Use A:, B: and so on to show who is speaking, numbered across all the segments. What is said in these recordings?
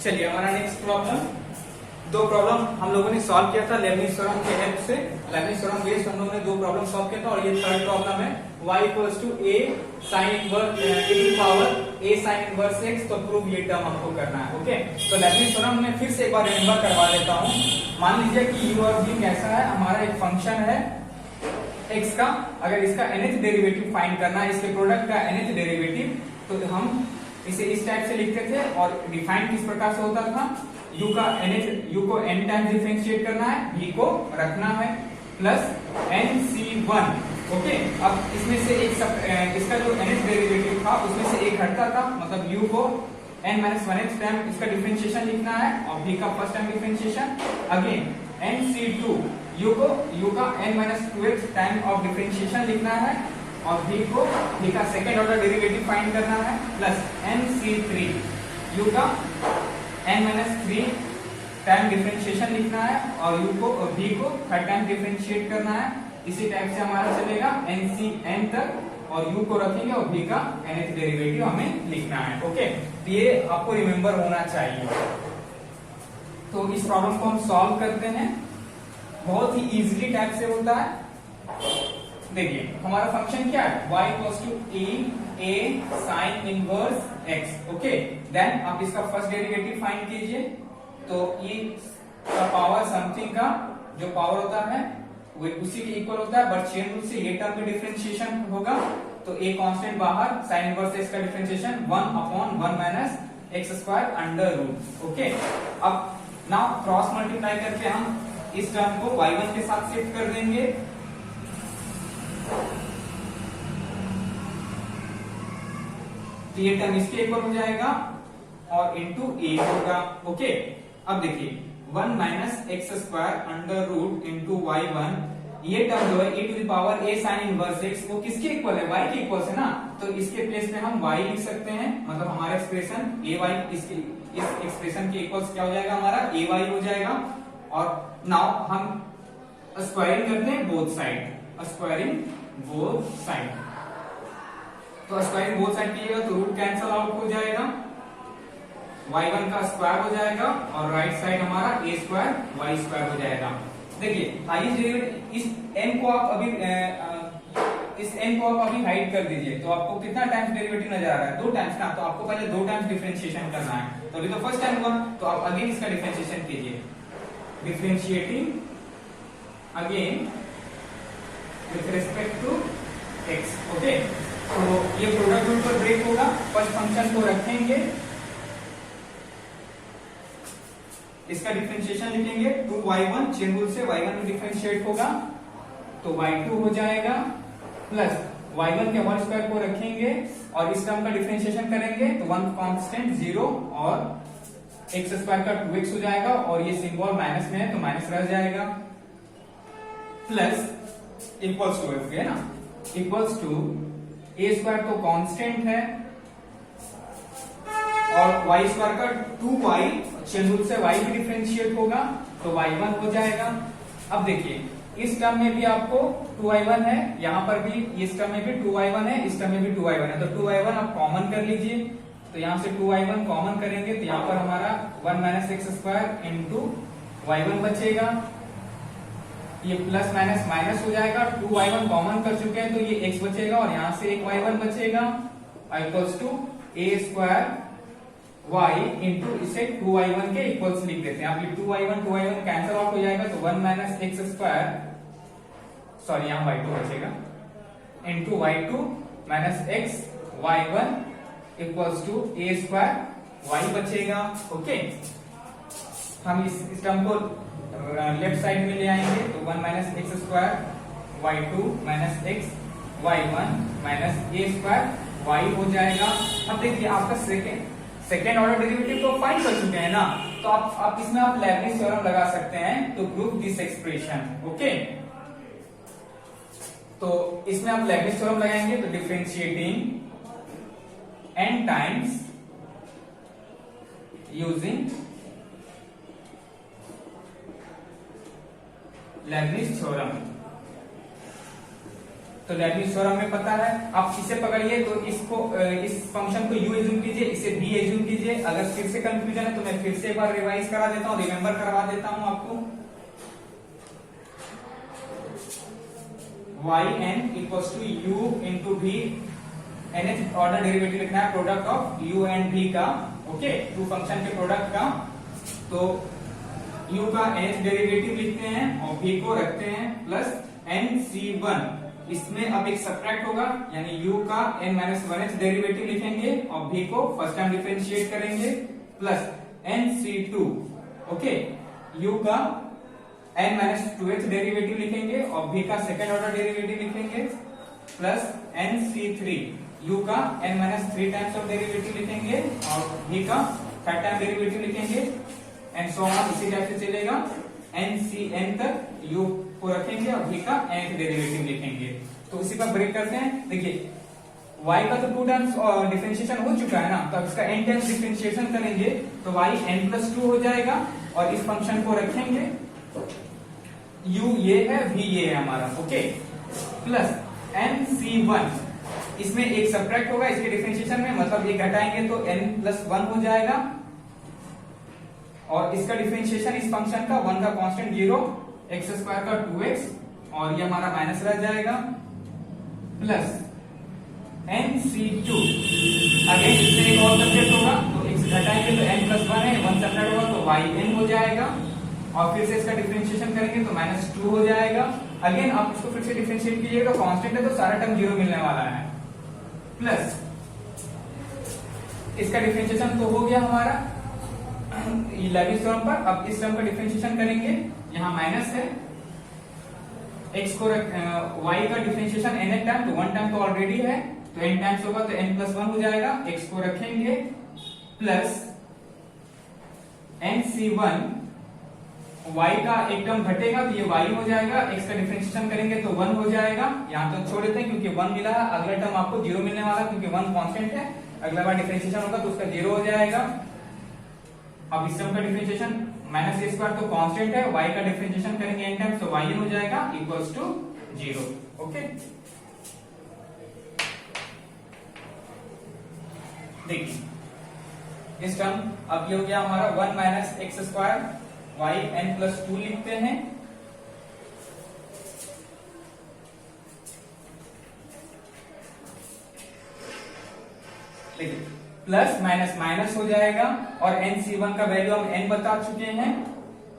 A: चलिए हमारा next problem, दो प्रॉब्लम हम लोगों ने सॉल्व किया था लेबनिज थ्योरम के हेल्प से। लेबनिज थ्योरम बेस्ड हम लोगों ने दो प्रॉब्लम सॉल्व किया था और ये थर्ड प्रॉब्लम है y equals to a sin inverse e to power a sin inverse x। तो प्रूव ये टर्म हमको करना है। ओके, तो लेबनिज थ्योरम में फिर से एक बार रिमेंबर करवा देता हूँ। मान लीजिए कि u और v ऐसा है, हमारा एक फंक्शन है x का, अगर इसका nth डेरिवेटिव फाइंड करना है, इसके प्रोडक्ट का nth डेरिवेटिव, तो हम इसे इस टाइप से लिखते थे और डिफाइन किस प्रकार से होता था, u को n टाइम्स डिफरेंशिएट करना है, v को रखना है प्लस nc1। ओके, अब इसमें से एक इसका जो nth डेरिवेटिव था उसमें से एक हटता था, मतलब u को n-1th टाइम इसका डिफरेंशिएशन लिखना है और v का first time differentiation, again nc2 u का n-12th टाइम ऑफ डिफरेंशिएशन लिखना है और v का सेकेंड ऑर्डर डेरिवेटिव फाइंड करना है प्लस nc3 u का n-3 टाइम डिफरेंशिएशन लिखना है और v को थर्ड टाइम डिफरेंशिएट करना है। इसी टाइप से हमारा चलेगा n तक और u को रखेंगे और v का nth डेरिवेटिव हमें लिखना है। ओके, तो ये आपको रिमेंबर होना चाहिए। तो इस प्रॉब्लम को हम सॉल्व करते हैं, बहुत ही इजीली टाइप से होता है। देखिए हमारा फंक्शन क्या है, y equals to a sin inverse x। Okay, then आप इसका फर्स्ट डेरिवेटिव फाइंड कीजिए। तो e का पावर समथिंग का जो पावर होता है वो उसी के इक्वल होता है, बट चेन रूल से ये टर्म का डिफरेंशिएशन होगा। तो a कांस्टेंट बाहर, sin इनवर्स x का differentiation 1/1 minus x square under root. Okay, अब नाउ क्रॉस मल्टीप्लाई करके हम इस टर्म को y1 के साथ शिफ्ट कर देंगे। तो ये टर्म इसके इक्वल हो जाएगा और इनटू a होगा। ओके, अब देखिए 1 minus x square under root into y1, ये टर्म जो है e to the power a sin inverse x, वो किसके इक्वल है, y के इक्वल है ना। तो इसके प्लेस में हम y लिख सकते हैं, मतलब हमारा एक्सप्रेशन ay इस एक्सप्रेशन के इक्वल क्या हो जाएगा, हमारा ay हो जाएगा। और नाउ हम स्क्वायरिंग करते हैं both side, squaring both side. तो स्क्वायरिंग बोथ साइड कीजिएगा तो रूट कैंसल आउट हो जाएगा, y1 का स्क्वायर हो जाएगा और राइट साइड हमारा a स्क्वायर y स्क्वायर हो जाएगा। देखिए आइए इस n को आप अभी हाइड कर दीजिए, तो आपको कितना टाइम्स डेरिवेटिव नजर आ रहा है, 2 टाइम्स ना। तो आपको पहले 2 टाइम्स डिफरेंशिएशन करना है, तो अभी तो फर्स्ट टाइम हुआ, तो आप अगेन इसका डिफरेंशिएशन कीजिए, differentiating again with respect to x। Okay, तो ये प्रोडक्ट रूल पर ब्रेक होगा, फर्स्ट फंक्शन को रखेंगे, इसका डिफरेंशिएशन लिखेंगे 2y1, चेन रूल से y1 में डिफरेंशिएट होगा तो y2 हो जाएगा प्लस y1 के होल स्क्वायर को रखेंगे और इस टर्म का डिफरेंशिएशन करेंगे तो 1 कांस्टेंट 0 और x स्क्वायर का 2x हो जाएगा और ये सिंबल माइनस में है तो माइनस रह जाएगा प्लस इक्वल्स टू है ना, इक्वल्स टू a स्क्वायर तो कांस्टेंट है और y स्क्वायर का 2y, चेन रूल से y भी डिफरेंशिएट होगा तो y1 हो जाएगा। अब देखिए इस टर्म में भी आपको 2y1 है, यहाँ पर भी इस टर्म में भी 2y1 है, इस टर्म में भी 2y1 है, तो 2y1 आप कॉमन कर लीजिए। तो यहाँ से 2y1 कॉमन करेंगे तो यहाँ पर हमारा 1 minus x square into y1 बचेगा, ये प्लस माइनस माइनस हो जाएगा, 2y1 कॉमन कर चुके हैं तो ये x बचेगा और यहाँ से एक y1 बचेगा, equals to a square y into इसे 2y1 के इक्वल्स लिख देते हैं। आप ये 2y1 कैंसिल आउट हो जाएगा तो 1 माइनस एक्स स्क्वायर, सॉरी यहाँ y2 बचेगा, into y2 minus x y1 equals to a square y बचेगा। ओके, हम इस टर्म को लेफ्ट साइड में ले आएंगे तो 1 minus x square y2 minus x y1 minus a square y हो जाएगा। अब देखिए आपका सेकेंड ऑर्डर डेरिवेटिव तो फाइंड कर चुके हैं ना, तो आप इसमें आप लेबनिज थ्योरम लगा सकते हैं तो प्रूव दिस एक्सप्रेशन। ओके, तो इसमें आप लेबनिज थ्योरम लगाएंगे तो differentiating n times using Lebanese theorem. तो लेबनिज थ्योरम में पता है। आप इसे पकड़िए तो इसको इस फंक्शन को u एज्यूम कीजिए, इसे v एज्यूम कीजिए। अगर फिर से कंफ्यूजन है तो मैं फिर से एक बार रिवाइज करा देता हूँ, रिमेम्बर करवा देता हूँ आपको। yn equals to u into v, nth order derivative लिखना है product of u and v का, ओके, टू फंक्शन के प्रोडक्ट का। तो u का nth डेरिवेटिव लिखते हैं और v को रखते हैं प्लस nc1, इसमें अब एक सब्ट्रैक्ट होगा, यानी u का n-1th डेरिवेटिव लिखेंगे और v को फर्स्ट टाइम डिफरेंशिएट करेंगे प्लस nc2, ओके, u का n-2th डेरिवेटिव लिखेंगे और v का सेकंड ऑर्डर डेरिवेटिव लिखेंगे प्लस nc3, u का n-3 टाइम्स ऑफ डेरिवेटिव लिखेंगे और v का थर्ड टाइम डेरिवेटिव लिखेंगे एंड सो ऑन, इसी टाइप से चलेगा ncn तक u को रखेंगे और v का nth डेरिवेटिव लिखेंगे। तो उसी पर ब्रेक करते हैं। देखिए y का तो 2 टाइम्स डिफरेंशिएशन हो चुका है ना, तो अब इसका n टाइम्स डिफरेंशिएशन करेंगे तो y n+2 हो जाएगा और इस फंक्शन को रखेंगे, u ये है, v ये है हमारा, ओके, प्लस nc1, इसमें एक सब्ट्रैक्ट होगा इसके डिफरेंशिएशन में, मतलब ये घटाएंगे तो n+1 हो जाएगा और इसका डिफरेंशिएशन इस फंक्शन का 1 का कांस्टेंट 0, x² का 2x और ये हमारा माइनस रह जाएगा प्लस nc2, अगेन इसमें एक और सब्ट्रैक्ट होगा तो x घटाएंगे तो n+1 है, 1 सब्ट्रैक्ट होगा तो yn हो जाएगा और फिर से इसका डिफरेंशिएशन करेंगे तो -2 हो जाएगा। अगेन आप इसको फिर से डिफरेंशिएट कीजिएगा, कांस्टेंट है तो सारा टर्म 0 मिलने वाला है, प्लस इसका डिफरेंशिएशन तो हो गया हमारा लेबनिज थ्योरम पर। अब इस टर्म का डिफरेंशिएशन करेंगे, यहाँ माइनस है, x को y का डिफरेंशिएशन n टाइम, तो 1 टाइम तो ऑलरेडी है तो n टाइम्स होगा तो n+1 हो जाएगा, x को रखेंगे प्लस nc1, y का एक टर्म घटेगा तो ये y हो जाएगा, x का डिफरेंशिएशन करेंगे तो 1 हो जाएगा, यहाँ तो छोड़ देते हैं क्योंकि 1 मिला है, अगला टर्म आपको 0 मिलने वाला क्योंकि 1 कांस्टेंट है, अगला बार डिफरेंशिएशन होगा तो उसका 0 हो जाएगा। अब इस टर्म का डिफरेंशिएशन -a² तो कांस्टेंट है, y का डिफरेंशिएशन करेंगे n टाइम्स तो yn हो जाएगा इक्वल्स टू 0, ओके। देखिए इस टर्म अब ये हो गया हमारा 1 - x² y n+2 लिखते हैं, देखिए प्लस माइनस माइनस हो जाएगा और nc1 का वैल्यू हम n बता चुके हैं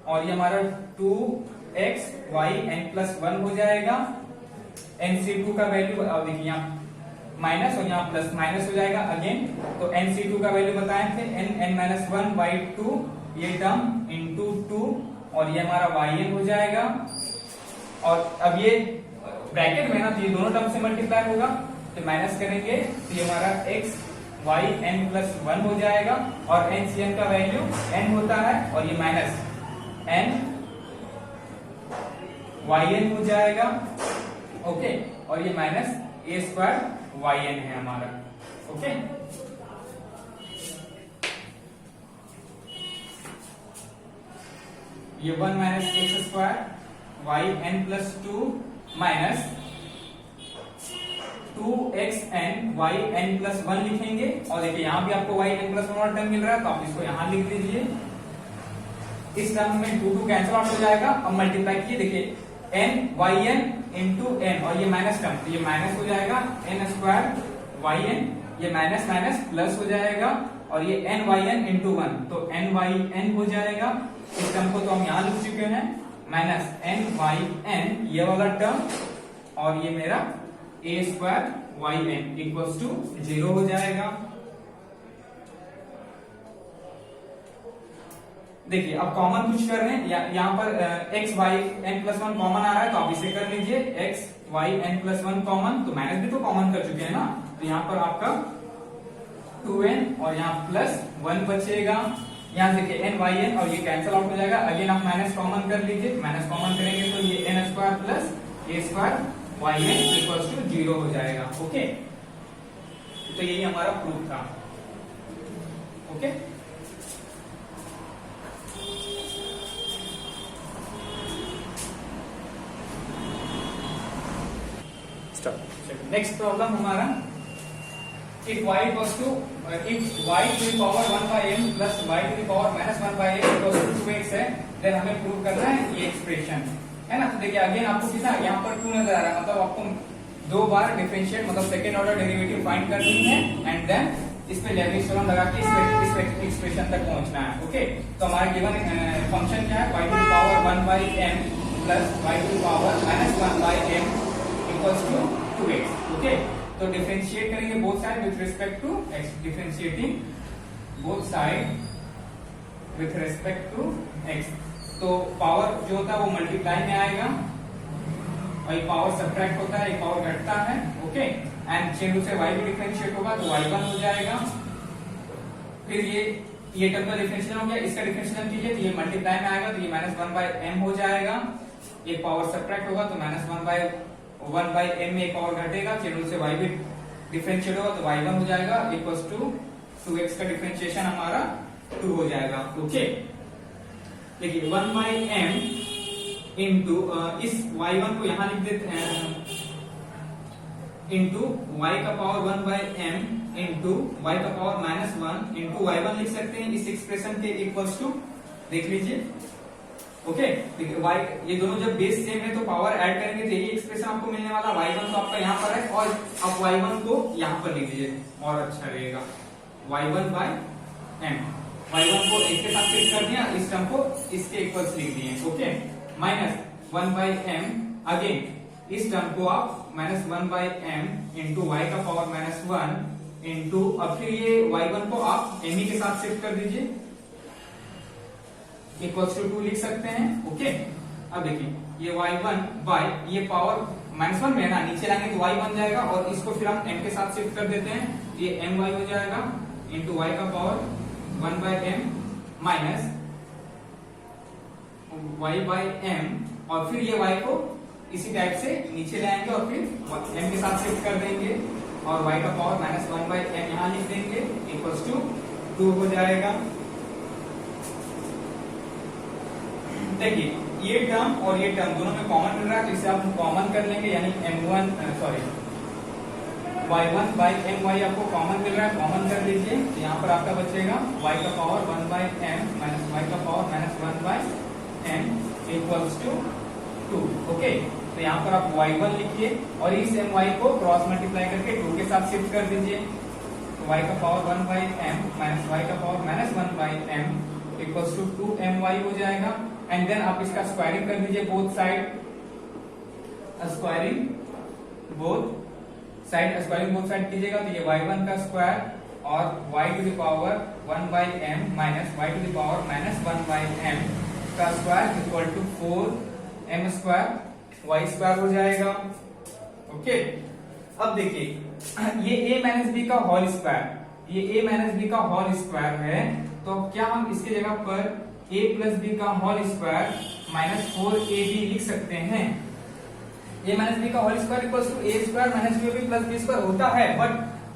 A: और ये हमारा 2x y n+1 हो जाएगा। nc2 का वैल्यू देखिए यहाँ माइनस और यहाँ प्लस माइनस हो जाएगा अगेन, तो nc2 का वैल्यू बताए थे n-1/2 ये टर्म इंटू 2 और ये हमारा yn हो जाएगा और अब ये ब्रैकेट में ना तो ये दोनों टर्म से मल्टीप्लाई होगा तो माइनस करेंगे तो ये हमारा x y n+1 हो जाएगा और ncn का वैल्यू n होता है और ये माइनस n yn हो जाएगा, ओके, और ये माइनस a² yn है हमारा, ओके। ये 1 - x² y n+2 minus 2xn y n+1 लिखेंगे और देखिए यहाँ भी आपको y n+1 और टर्म मिल रहा है तो आप इसको यहाँ लिख दीजिए। इस टर्म में 2 कैंसिल आउट हो जाएगा, अब मल्टीप्लाई कीजिए, देखिए n yn इंटू n और ये माइनस टर्म तो ये माइनस हो जाएगा n² yn, ये माइनस माइनस प्लस हो जाएगा और ये n yn इंटू 1 तो nyn हो जाएगा। इस टर्म को तो हम यहाँ लिख चुके हैं माइनस nyn ये वाला टर्म और ये मेरा a² yn इक्वल्स टू 0 हो जाएगा। देखिए अब कॉमन कुछ कर रहे हैं, यहाँ पर x y n+1 कॉमन आ रहा है तो आप इसे कर लीजिए x y n+1 कॉमन, तो माइनस भी तो कॉमन कर चुके हैं ना, तो यहाँ पर आपका 2n और यहाँ प्लस 1 बचेगा, यहाँ देखिए n और ये कैंसिल आउट हो जाएगा, अगेन आप माइनस कॉमन कर लीजिए, माइनस कॉमन करेंगे तो ये n² plus a² yn equals to 0 हो जाएगा, ओके। तो यही हमारा प्रूफ था, ओके। स्टार्ट। नेक्स्ट प्रॉब्लम हमारा if y equals to if y to the power 1 by m plus y to the power minus 1 by m equals to 2x है, then हमें prove करना है ये एक्सप्रेशन है ना। तो देखिए अगेन आपको कितना यहाँ पर 2 नजर आ रहा है, मतलब आपको दो बार डिफरेंशिएट मतलब सेकंड ऑर्डर डेरिवेटिव फाइंड करनी है एंड देन इस पे लेवरेज थ्योरम लगा के इस एक्सप्रेशन तक पहुंचना है। ओके, तो हमारा गिवन फंक्शन क्या है, y to the power 1 by m plus y to the power minus 1 by m equals to 2x। Okay, तो डिफरेंशिएट करेंगे both side with respect to x, differentiating both side with respect to x। तो power जो होता है वो multiply में आएगा और ये पावर सब्ट्रैक्ट होता है, ये पावर घटता है। ओके, एंड चेन रूल से y भी डिफरेंशिएट होगा तो y1 हो जाएगा। फिर ये टर्म का डिफरेंशिएशन हो गया, इसका डिफरेंशिएशन कीजिए तो ये मल्टीप्लाई में आएगा तो ये -1 by m हो जाएगा। ये पावर सब्ट्रैक्ट होगा तो -1 by m में एक पावर घटेगा, चेन रूल से y भी डिफरेंशिएट होगा तो y1 हो जाएगा इक्वल्स टू 2x का डिफरेंशिएशन हमारा 2 हो जाएगा। ओके, देखिए 1 by m इंटू इस y1 को यहां लिख देते हैं इंटू y का power 1 by m into y का पावर -1 इंटू y1 लिख सकते हैं इस एक्सप्रेशन के इक्वल्स टू, देख लीजिए। ओके, देखिए y ये दोनों जब बेस सेम है तो पावर ऐड करेंगे तो यही एक्सप्रेशन आपको मिलने वाला। y1 तो आपका यहाँ पर है और आप y1 को यहाँ पर लिख दीजिए और अच्छा रहेगा, y1 by m। y1 को एक के साथ फिक्स कर दिया, इस टर्म को इसके इक्वल्स लिख दिए। ओके, -1 by m अगेन इस टर्म को आप -1 by m इंटू y का पावर -1 इंटू अब फिर ये y1 को आप m के साथ शिफ्ट कर दीजिए इक्वल्स टू 2 लिख सकते हैं। ओके, अब देखिए ये y1 बाय ये पावर -1 में है ना, नीचे लाएंगे तो y बन जाएगा और इसको फिर हम m के साथ शिफ्ट कर देते हैं, ये my हो जाएगा इंटू y का power 1 by m minus y by m और फिर ये y को इसी टाइप से नीचे लाएंगे और फिर m के साथ शिफ्ट कर देंगे और y का पावर -1 by m यहाँ लिख देंगे इक्वल्स टू 2 हो जाएगा। देखिए ये टर्म और ये टर्म दोनों में कॉमन मिल रहा है तो इसे आप कॉमन कर लेंगे, यानी y1 by my आपको कॉमन मिल रहा है, कॉमन कर लीजिए तो यहाँ पर आपका बचेगा y का power 1 by m minus y का power -1 by m equals to 2। Okay, तो यहाँ पर आप y1 लिखिए और इस my को क्रॉस मल्टीप्लाई करके 2 के साथ शिफ्ट कर दीजिए तो y का power 1 by m minus y का power -1 by m equals to 2my हो जाएगा। एंड देन आप इसका स्क्वायरिंग कर दीजिए both side, squaring both side कीजिएगा तो ये y1 का स्क्वायर और y to the power 1 by m minus y to the power -1 by m का square equal to 4m square y square हो जाएगा। ओके, अब देखिए ये a माइनस b का होल स्क्वायर, ये a माइनस b का होल स्क्वायर है तो क्या हम इसकी जगह पर a प्लस बी का होल स्क्वायर -4ab लिख सकते हैं। a माइनस बी का whole square equals to a square minus 2ab plus b square होता है, बट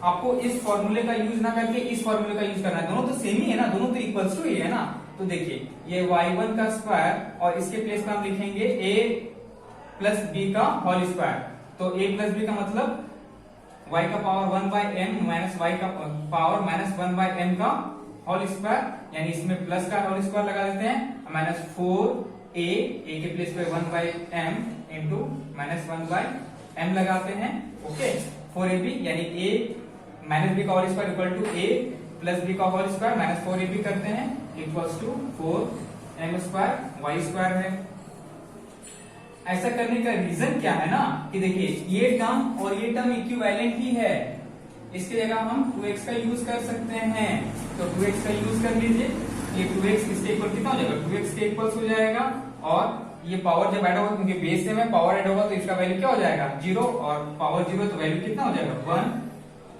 A: आपको इस फॉर्मूले का यूज ना करके इस फॉर्मूले का यूज करना है, दोनों तो सेम ही है ना, दोनों तो इक्वल्स टू है ना। तो देखिए ये y1 का स्क्वायर और इसके प्लेस में हम लिखेंगे a प्लस b का होल स्क्वायर, तो a प्लस b का मतलब y का power 1 by m minus y का पावर -1 by m का होल स्क्वायर, यानी इसमें प्लस का होल स्क्वायर लगा देते हैं -4a के प्लेस पे 1 by m into -1 by m लगाते हैं। ओके, 4ab यानी a माइनस b का whole square equal to a plus b का होल स्क्वायर -4ab करते हैं equals to 4m square y square है। ऐसा करने का रीजन क्या है ना कि देखिए ये टर्म और ये टर्म इक्विवेलेंट ही है, इसकी जगह हम 2x का यूज कर सकते हैं तो 2x का यूज कर लीजिए, ये 2x इसके इक्वल कितना हो जाएगा, 2x के इक्वल्स हो जाएगा और ये पावर जब ऐड होगा क्योंकि बेस से में पावर ऐड होगा तो इसका वैल्यू क्या हो जाएगा 0 और पावर 0 तो वैल्यू कितना हो जाएगा 1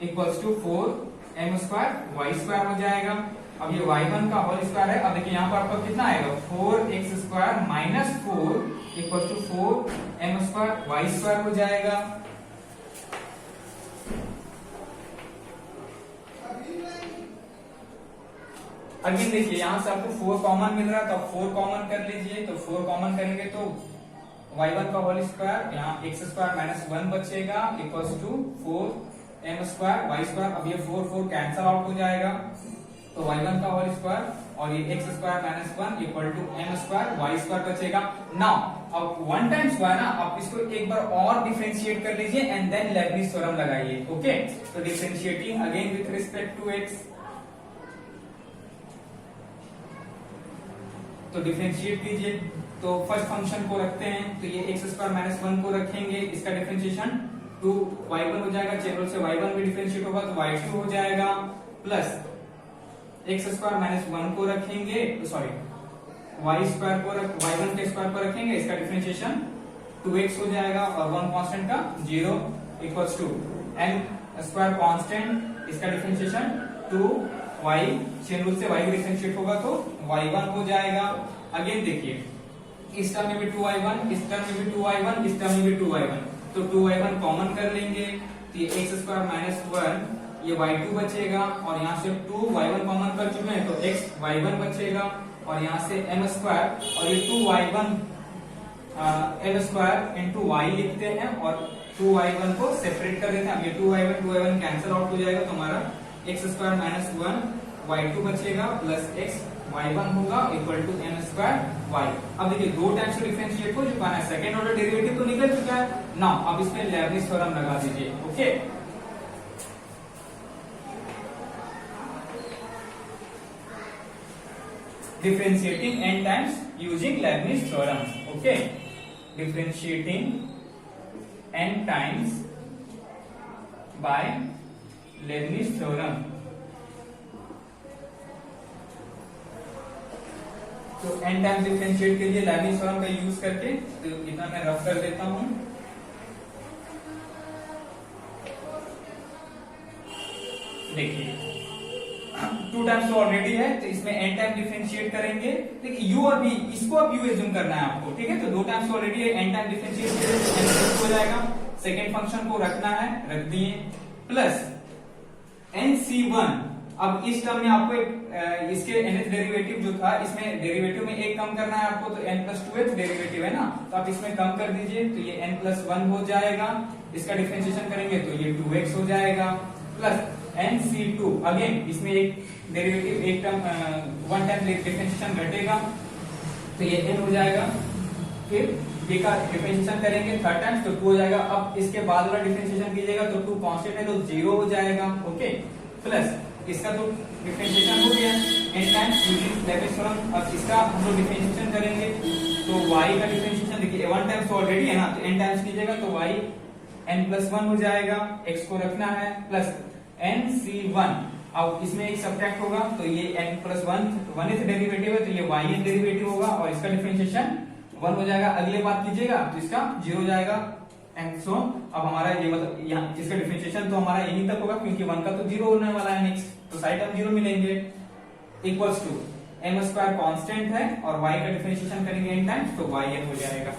A: equals to 4m square y square हो जाएगा। अब ये y1 का होल स्क्वायर है, अब देखिए यहाँ पर आपका कितना आएगा 4x square minus 4 equal to 4m square y square हो जाएगा। अगेन देखिए यहाँ से आपको 4 कॉमन मिल रहा है तो आप 4 कॉमन कर लीजिए, तो 4 कॉमन करेंगे तो y1 का होल स्क्वायर, यहाँ एक्स स्क्वायर माइनस 1 बचेगा equals to 4m square y square. अब ये 4 कैंसल आउट हो जाएगा, तो y1 का होल स्क्वायर और ये x square minus 1 equal to m square y square बचेगा। नाउ अब 1 टाइम्स y ना, आप इसको एक बार और डिफरेंशिएट कर लीजिए एंड देन लेबनिज थ्योरम लगाइए। ओके, तो differentiating again with respect to x, तो डिफरेंशिएट कीजिए। तो फर्स्ट फंक्शन को रखते हैं, तो ये एक्स स्क्वायर माइनस 1 को रखेंगे, इसका डिफरेंशिएशन 2y1 हो जाएगा, चेन से y1 भी डिफरेंशिएट होगा तो y2 हो जाएगा, प्लस एक्स स्क्वायर माइनस 1 को रखेंगे, सॉरी y स्क्वायर को y1 के स्क्वायर को रखेंगे, इसका डिफरेंशिएशन 2x हो जाएगा और 1 कांस्टेंट का 0 equals to n square constant, इसका डिफरेंशिएशन 2y, चेन रूल से y भी डिफरेंशिएट होगा तो y1 हो जाएगा। अगेन देखिए, इस टर्म में भी 2y1, इस टर्म में भी 2y1, इस टर्म में भी 2y1, तो 2y1 कॉमन कर लेंगे, तो ये एक्स स्क्वायर माइनस 1 ये y2 बचेगा और यहाँ से 2y1 कॉमन कर चुके हैं तो x y1 बचेगा और यहाँ से m स्क्वायर और ये 2y1 l square into y लिखते हैं और 2y1 को सेपरेट कर देते हैं। अब ये 2y1 कैंसिल आउट हो जाएगा तो हमारा एक्स स्क्वायर माइनस 1 y2 बचेगा प्लस x y1 होगा equal to m square y। अब देखिए दो टाइम्स से डिफरेंशिएट हो चुका है, सेकंड ऑर्डर डेरिवेटिव तो निकल चुका है ना, अब इसमें लेबनिज थ्योरम लगा दीजिए। Okay, differentiating n times using Leibniz theorem. Okay, differentiating n times by Leibniz theorem. तो n टाइम्स डिफरेंशिएट के लिए लेबनिज थ्योरम का यूज करके, तो इतना मैं रफ कर देता हूं। देखिए 2 टाइम्स तो ऑलरेडी है, तो इसमें n टाइम डिफरेंशिएट करेंगे। देखिए u और v, इसको अब u एज्यूम करना है आपको, ठीक है। तो 2 टाइम्स ऑलरेडी है, n टाइम डिफरेंशिएट करेंगे n हो जाएगा, सेकंड फंक्शन को रखना है, रख दिए, प्लस nc1। अब इस टर्म में आपको इसके nth डेरिवेटिव जो था, इसमें डेरिवेटिव में एक कम करना है आपको, तो n प्लस 2th डेरिवेटिव है ना, तो आप इसमें कम कर दीजिए, तो ये n प्लस 1 हो जाएगा, इसका डिफरेंशिएशन करेंगे तो ये 2x हो जाएगा, प्लस nc2 अगेन इसमें एक डेरिवेटिव एक टर्म 1 टाइम डिफरेंशिएशन घटेगा तो ये n हो जाएगा, फिर ये का डिफरेंशिएशन करेंगे थर्ड टाइम तो 2 हो जाएगा। अब इसके बाद वाला डिफरेंशिएशन कीजिएगा तो 2 कांस्टेंट है तो 0 हो जाएगा। ओके, प्लस इसका तो डिफरेंशिएशन हो गया n times using Lebanese theorem. अब इसका हम लोग डिफरेंशिएशन करेंगे तो y का डिफरेंशिएशन देखिए 1 टाइम्स तो ऑलरेडी है ना, तो n टाइम्स कीजिएगा तो y n प्लस 1 हो जाएगा, x को रखना है, प्लस nc1। अब इसमें एक सब्ट्रैक्ट होगा तो ये n प्लस 1th डेरिवेटिव है तो ये yn डेरिवेटिव होगा और इसका डिफरेंशिएशन 1 हो जाएगा। अगले बात कीजिएगा तो इसका 0 हो जाएगा एंड सो अब हमारा ये मतलब यहाँ इसका डिफरेंशिएशन तो हमारा यहीं तक होगा क्योंकि 1 का तो 0 होने वाला है नेक्स्ट, तो साइड टर्म 0 मिलेंगे, equals to m square constant है और y का डिफरेंशिएशन करेंगे n टाइम्स तो yn हो जाएगा।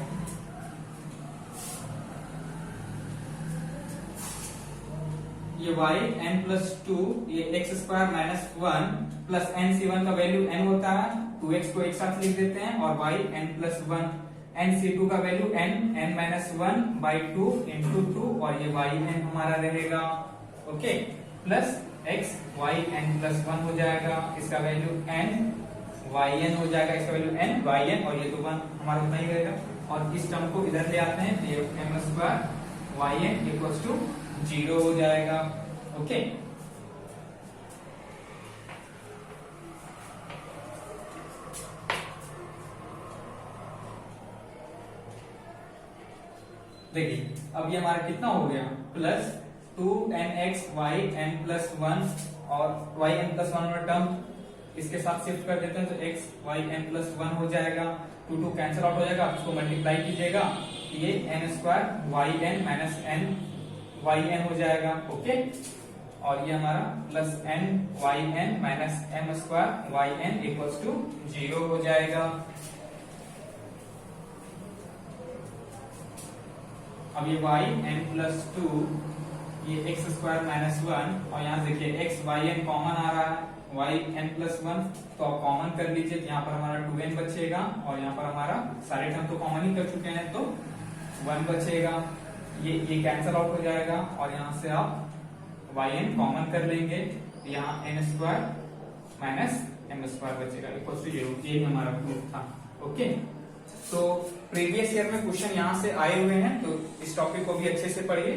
A: ये y n प्लस 2 ये x square minus 1 plus nc1 का वैल्यू n होता है, 2x को एक साथ लिख देते हैं और y n प्लस 1, nc2 का value n minus 1 by 2 into 2 और ये y n हमारा रहेगा। Okay, plus x y n plus 1 हो जाएगा, इसका वैल्यू n y n हो जाएगा, इसका वैल्यू n y n और ये तो 1 हमारा उतना ही रहेगा। और इस टर्म को इधर ले आते हैं तो ये m square y n equals to 0 हो जाएगा। ओके, देखिए अब ये हमारा कितना हो गया, plus 2nx y n plus 1 और y n प्लस 1 वाला टर्म इसके साथ शिफ्ट कर देते हैं तो x y n प्लस 1 हो जाएगा, 2 कैंसिल आउट हो जाएगा, आप इसको मल्टीप्लाई कीजिएगा ये n square y n minus n y n हो जाएगा। ओके, और ये हमारा plus n y n minus m square y n equals to 0 हो जाएगा। अब ये y n प्लस 2 ये x स्क्वायर माइनस 1 और यहाँ देखिए x y n कॉमन आ रहा है, y n प्लस 1 तो आप कॉमन कर लीजिए, यहाँ पर हमारा 2n बचेगा और यहाँ पर हमारा सारे टर्म तो कॉमन ही कर चुके हैं तो 1 बचेगा, ये कैंसल आउट हो जाएगा और यहाँ से आप yn कॉमन कर लेंगे, यहाँ n² माइनस m² बचेगा इक्वल टू 0। ये हमारा प्रूफ था। ओके, तो प्रीवियस ईयर में क्वेश्चन यहाँ से आए हुए हैं, तो इस टॉपिक को भी अच्छे से पढ़िए।